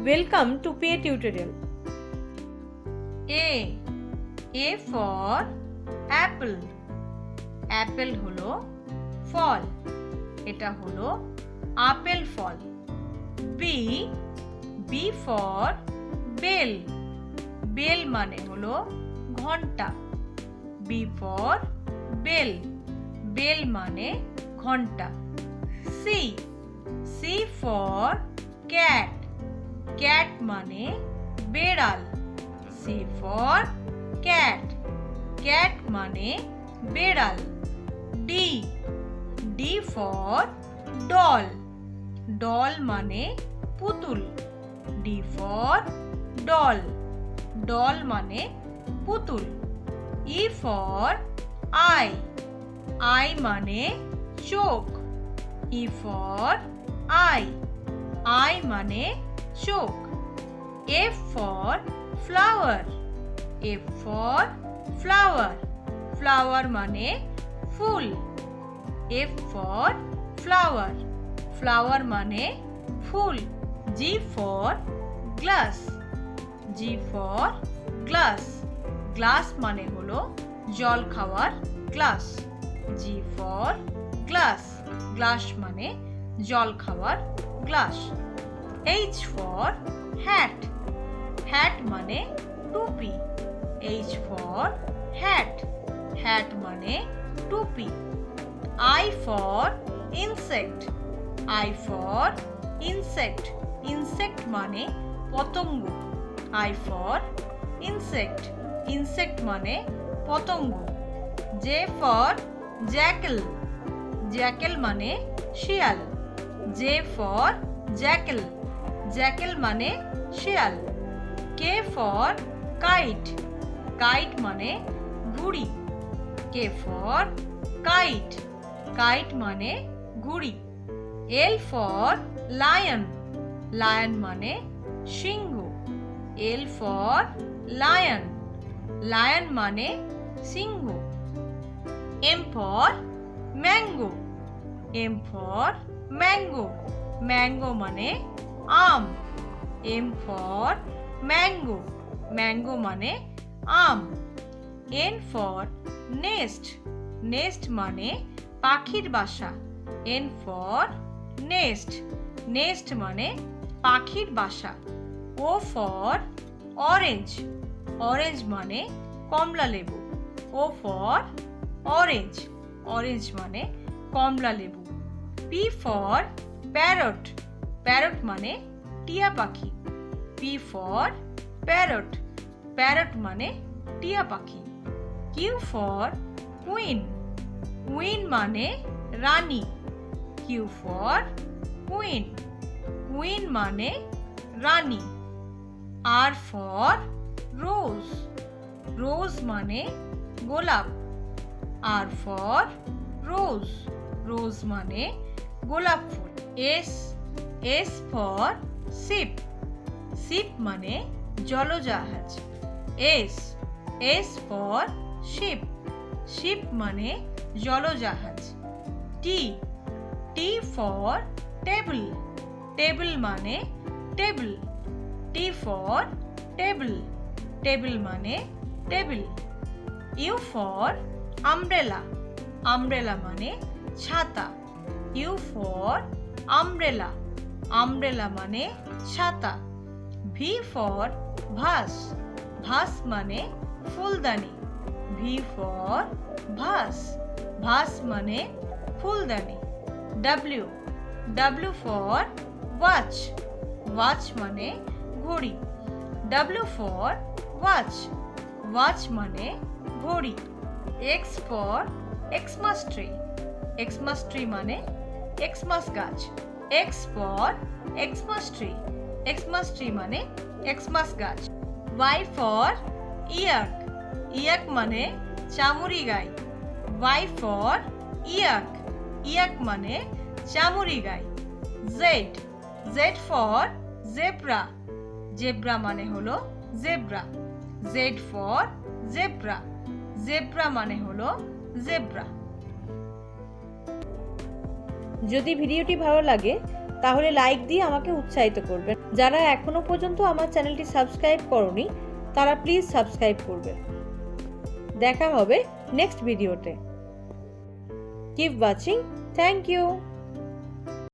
Welcome to P ATutorial. A for apple. Apple হলো ফল, এটা হলো আপেল ফল। B for bell. Bell মানে হলো ঘন্টা। B for bell. Bell মানে ঘন্টা। C for cat. Cat মানে বেড়াল। C for cat. Cat মানে বেড়াল। D for doll. Doll মানে পুতুল। D for doll. Doll মানে পুতুল। E for eye. Eye মানে চোখ। E for eye. Eye মানে চোখ। F for flower. F for flower. Flower মানে ফুল। F for flower. Flower মানে ফুল। G for glass. G for glass. Glass মানে হলো জল খাওয়ার glass. G for glass. Glass মানে জল খাওয়ার glass. H for hat. Hat মানে টুপি। H for hat. Hat মানে টুপি। I for insect. I for insect. Insect মানে পতঙ্গ। I for insect. Insect মানে পতঙ্গ। J for jackal. Jackal মানে শিয়াল। J for jackal. Jackal মানে শিয়াল। K for kite. Kite মানে ঘুড়ি। K for kite. Kite মানে ঘুড়ি। L for lion. Lion মানে সিংহ। L for lion. Lion মানে সিংহ। M for mango. M for mango. Mango মানে আম। M for mango. Mango মানে আম। N for nest. Nest মানে পাখির বাসা। N for nest. Nest মানে পাখির বাসা। O for orange. Orange মানে কমলা লেবু। O for orange. Orange মানে কমলা লেবু। P for parrot. Parrot মানে টিয়া পাখি। P for parrot. Parrot মানে টিয়া পাখি। Q for queen. Queen মানে রানী। Q for queen. Queen মানে রানী। R for rose. Rose মানে গোলাপ। R for rose. Rose মানে গোলাপ ফুল। S for ship. Ship মানে জলজাহাজ। S for ship. Ship মানে জলজাহাজ। T for table. Table মানে table. T for table. Table মানে table. U for umbrella. Umbrella মানে ছাতা। U for umbrella. Umbrella মানে ছাতা। V for vase. Vase মানে ফুলদানি। V for vase. Vase মানে ফুলদানি। W for watch. Watch মানে ঘড়ি। W for watch. Watch মানে ঘড়ি। X for Xmas tree. Xmas tree মানে Xmas গাছ। X for Xmas tree. Xmas tree মানে Xmas গাছ। Y for yak. Yak মানে চামড়ি গাই। Y for yak. Yak মানে চামড়ি গাই। Z for zebra. Zebra মানে হলো zebra. Z for zebra. Zebra মানে হলো জেব্রা। যদি ভিডিওটি ভালো লাগে তাহলে লাইক দিয়ে আমাকে উৎসাহিত করবেন। যারা এখনো পর্যন্ত আমার চ্যানেলটি সাবস্ক্রাইব করনি তারা প্লিজ সাবস্ক্রাইব করবে। দেখা হবে নেক্সট ভিডিওতে। Keep watching. Thank you.